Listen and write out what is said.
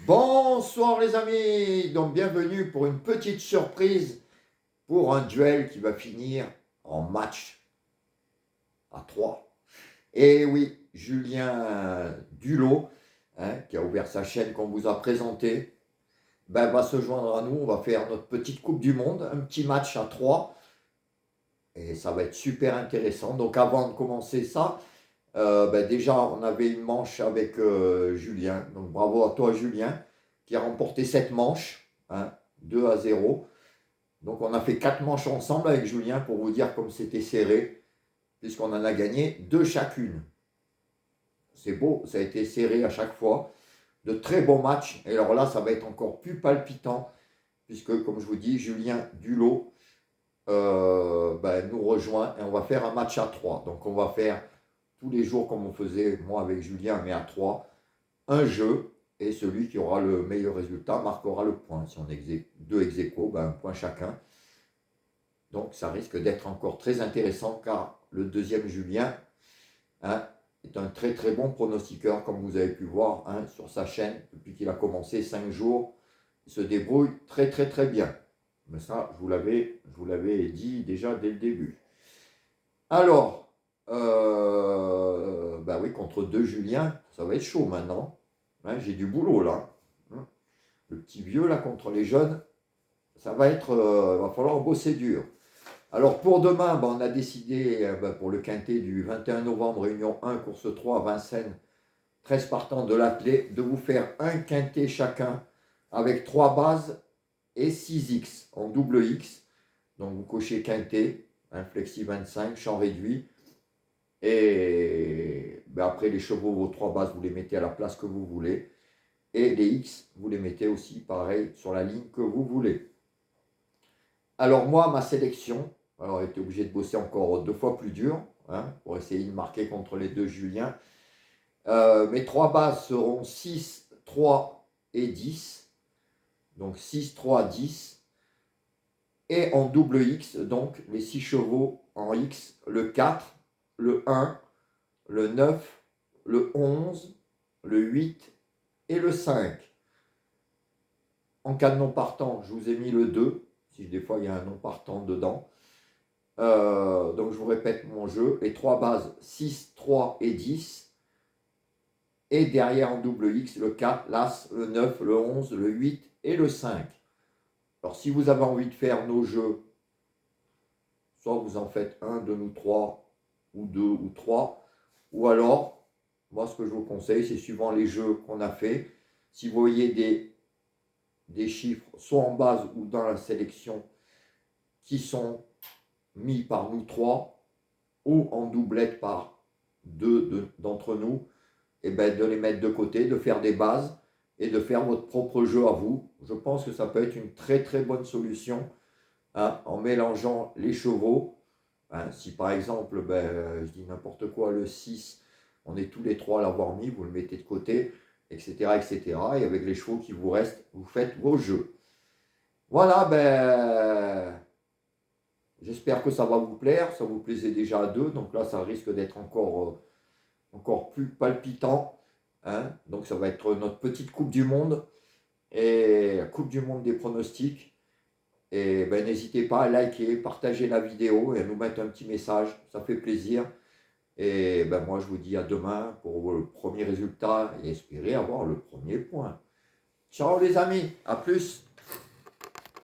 Bonsoir les amis, donc bienvenue pour une petite surprise pour un duel qui va finir en match à 3. Et oui, Julien Dulot, qui a ouvert sa chaîne qu'on vous a présenté, va se joindre à nous, on va faire notre petite Coupe du Monde, un petit match à 3 et ça va être super intéressant. Donc avant de commencer ça, déjà on avait une manche avec Julien, donc bravo à toi Julien, qui a remporté cette manche, 2-0. Donc on a fait 4 manches ensemble avec Julien pour vous dire comme c'était serré, puisqu'on en a gagné 2 chacune. C'est beau, ça a été serré à chaque fois. De très bons matchs. Et alors là, ça va être encore plus palpitant, puisque comme je vous dis, Julien Dulot nous rejoint et on va faire un match à 3. Donc on va faire tous les jours comme on faisait moi avec Julien, mais à 3, un jeu. Et celui qui aura le meilleur résultat marquera le point. Si on a deux ex aequo, un point chacun. Donc ça risque d'être encore très intéressant car le deuxième Julien est un très très bon pronostiqueur comme vous avez pu voir sur sa chaîne depuis qu'il a commencé 5 jours. Il se débrouille très très très bien. Mais ça, je vous l'avais dit déjà dès le début. Alors, oui, contre deux Julien, ça va être chaud maintenant. J'ai du boulot là. Le petit vieux là contre les jeunes, ça va être, va falloir bosser dur. Alors pour demain, on a décidé pour le quintet du 21 novembre, réunion 1, course 3 à Vincennes, 13 partants de l'athlé, de vous faire un quintet chacun avec 3 bases et 6X en double X. Donc vous cochez quintet, flexi 25, champ réduit. Et après les chevaux, vos 3 bases, vous les mettez à la place que vous voulez. Et les X, vous les mettez aussi pareil sur la ligne que vous voulez. Alors moi, ma sélection, alors j'ai été obligé de bosser encore 2 fois plus dur pour essayer de marquer contre les deux Julien. Mes 3 bases seront 6, 3 et 10. Donc 6, 3, 10. Et en double X, donc les 6 chevaux en X, le 4, le 1, le 9, le 11, le 8 et le 5. En cas de non partant, je vous ai mis le 2, si des fois il y a un non partant dedans. Donc je vous répète mon jeu, les 3 bases 6, 3 et 10. Et derrière en double X, le 4, l'As, le 9, le 11, le 8 et le 5. Alors si vous avez envie de faire nos jeux, soit vous en faites un de nous 3, ou 2 ou 3, ou alors, moi ce que je vous conseille, c'est suivant les jeux qu'on a fait, si vous voyez des chiffres, soit en base ou dans la sélection, qui sont mis par nous 3, ou en doublette par 2 d'entre nous, et de les mettre de côté, de faire des bases et de faire votre propre jeu à vous. Je pense que ça peut être une très très bonne solution en mélangeant les chevaux. Si par exemple, je dis n'importe quoi, le 6, on est tous les 3 à l'avoir mis, vous le mettez de côté, etc., etc. Et avec les chevaux qui vous restent, vous faites vos jeux. Voilà, j'espère que ça va vous plaire. Ça vous plaisait déjà à 2, donc là, ça risque d'être encore plus palpitant. Donc ça va être notre petite Coupe du Monde et Coupe du Monde des pronostics. Et n'hésitez pas à liker, partager la vidéo et à nous mettre un petit message, ça fait plaisir. Et moi je vous dis à demain pour le premier résultat et espérer avoir le premier point. Ciao les amis, à plus.